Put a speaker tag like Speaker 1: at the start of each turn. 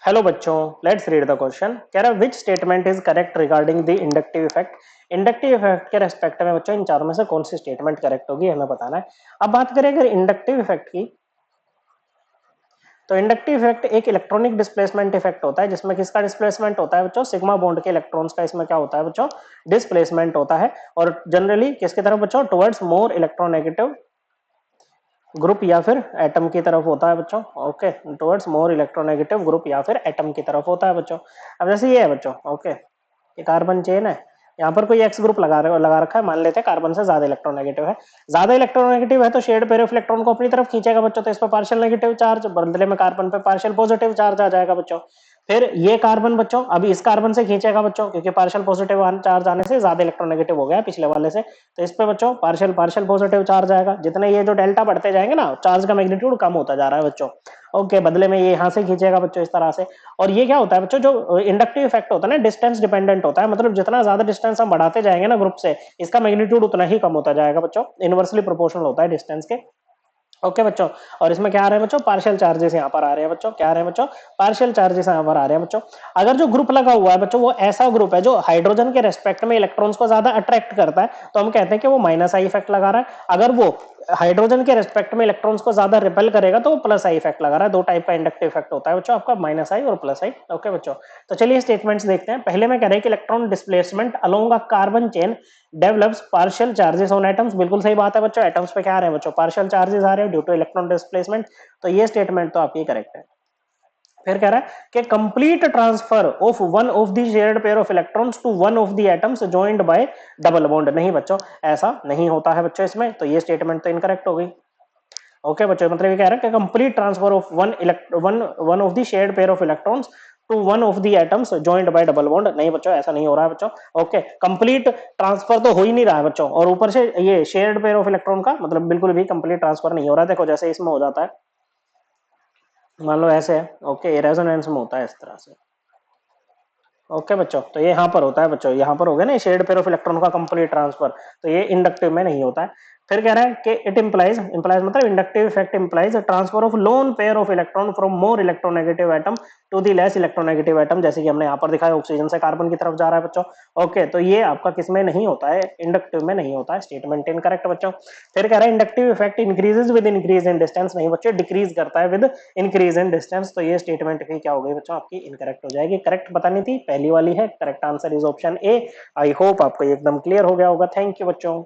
Speaker 1: Hello बच्चों, let's read the question. कह रहा है which statement is correct regarding the inductive effect. Inductive effect के रेस्पेक्ट में बच्चों इन चारों में से कौन सी स्टेटमेंट करेक्ट होगी हमें बताना है। अब बात करें अगर इंडक्टिव इफेक्ट की, तो इंडक्टिव इफेक्ट एक इलेक्ट्रॉनिक डिस्प्लेसमेंट इफेक्ट होता है जिसमें किसका डिस्प्लेसमेट होता है बच्चों, सिग्मा बॉन्ड के इलेक्ट्रॉन्स का इसमें क्या होता है बच्चों, डिस्प्लेसमेंट होता है। और जनरली किसकी तरफ बच्चों, टुवर्ड्स मोर इलेक्ट्रोनेगेटिव ग्रुप या फिर एटम की तरफ होता है बच्चों। Okay, towards more electronegative group या फिर एटम की तरफ होता है बच्चों। अब जैसे ये है बच्चों, ओके, ये कार्बन चेन है, यहाँ पर कोई एक्स ग्रुप लगा रखा है, मान लेते हैं कार्बन से ज्यादा इलेक्ट्रोनेगेटिव है। ज्यादा इलेक्ट्रोनेगेटिव है तो शेड पेयर ऑफ इलेक्ट्रॉन को अपनी तरफ खींचेगा बच्चों, तो इस पर पार्शियल नेगेटिव चार्ज, बदले में कार्बन पे पार्शियल पॉजिटिव चार्ज आ जाएगा बच्चों। फिर ये कार्बन बच्चों अभी इस कार्बन से खींचेगा बच्चों, क्योंकि पार्शियल पॉजिटिव चार्ज आने से ज्यादा इलेक्ट्रोनेगेटिव हो गया पिछले वाले से, तो इस पे बच्चों पार्शियल पार्शियल पॉजिटिव चार्ज आएगा। जितने ये जो डेल्टा बढ़ते जाएंगे ना, चार्ज का मैग्नीट्यूड कम होता जा रहा है बच्चों। ओके, बदले में ये यहाँ से खींचेगा बच्चों इस तरह से। और ये क्या होता है बच्चों, जो इंडक्टिव इफेक्ट होता है ना, डिस्टेंस डिपेंडेंट होता है, मतलब जितना ज्यादा डिस्टेंस हम बढ़ाते जाएंगे ना ग्रुप से, इसका मैग्नीट्यूड उतना ही कम होता जाएगा बच्चों, इनवर्सली प्रोपोर्शनल होता है डिस्टेंस के। ओके बच्चों, और इसमें क्या आ रहे हैं बच्चों, पार्शियल चार्जेस यहाँ पर आ रहे हैं बच्चों, क्या आ रहे हैं बच्चों, पार्शियल चार्जेस यहाँ पर आ रहे हैं बच्चों। अगर जो ग्रुप लगा हुआ है बच्चों वो ऐसा ग्रुप है जो हाइड्रोजन के रेस्पेक्ट में इलेक्ट्रॉन्स को ज्यादा अट्रैक्ट करता है, तो हम कहते हैं कि वो माइनस आई इफेक्ट लगा रहा है। अगर वो हाइड्रोजन के रेस्पेक्ट में इलेक्ट्रॉन्स को ज्यादा रिपेल करेगा तो वो प्लस आई इफेक्ट लगा रहा है। दो टाइप का इंडक्टिव इफेक्ट होता है बच्चों आपका, माइनस आई और प्लस आई। ओके बच्चों, तो चलिए स्टेटमेंट्स देखते हैं। पहले में कह रहे हैं कि electron displacement along a carbon chain develops partial charges on atoms. बिल्कुल सही बात है बच्चों, एटम्स पे क्या आ रहे हैं बच्चों, पार्शियल चार्जेस आ रहे हैं ड्यू टू इलेक्ट्रॉन डिस्प्लेसमेंट। तो ये स्टेटमेंट तो आपकी करेक्ट है। फिर कह रहा है कि complete transfer of one of the shared pair of electrons to one of the atoms joined by double bond. नहीं बच्चों, ऐसा नहीं होता है बच्चों इसमें, तो ये स्टेटमेंट तो इनकरेक्ट हो गई। ओके बच्चों, मतलब ये कह रहा है कि complete transfer of one of the shared pair of electrons to one of the atoms joined by double bond. नहीं बच्चों, ऐसा नहीं हो रहा है बच्चों। ओके, कंप्लीट ट्रांसफर तो हो ही नहीं रहा है बच्चों, और ऊपर से ये शेयर्ड पेयर ऑफ इलेक्ट्रॉन का मतलब बिल्कुल भी कंप्लीट ट्रांसफर नहीं हो रहा है। देखो जैसे इसमें हो जाता है, मान लो ऐसे है, ओके, रेजोनेंस में होता है इस तरह से। ओके बच्चों, तो ये यहाँ पर होता है बच्चों, यहाँ पर हो गया ना शेयर्ड पेयर ऑफ इलेक्ट्रॉन का कंप्लीट ट्रांसफर, तो ये इंडक्टिव में नहीं होता है। फिर कह रहा है कि इट इंप्लाइज, इंप्लाइज मतलब inductive effect implies transfer of lone pair of electron from more electronegative atom to the less electronegative atom, जैसे कि हमने यहाँ पर दिखाया ऑक्सीजन से कार्बन की तरफ जा रहा है बच्चों। ओके, तो ये आपका किस में नहीं होता है, इंडक्टिव में नहीं होता है, स्टेटमेंट इनकरेक्ट बच्चों। फिर कह रहा है inductive effect increases with increase in distance. नहीं बच्चों, डिक्रीज करता है विद इंक्रीज इन डिस्टेंस, तो ये स्टेटमेंट भी क्या हो गई बच्चों आपकी, इनकरेक्ट हो जाएगी। करेक्ट बतानी थी, पहली वाली है, correct answer is option A. I hope आपको एकदम क्लियर हो गया होगा। थैंक यू बच्चों।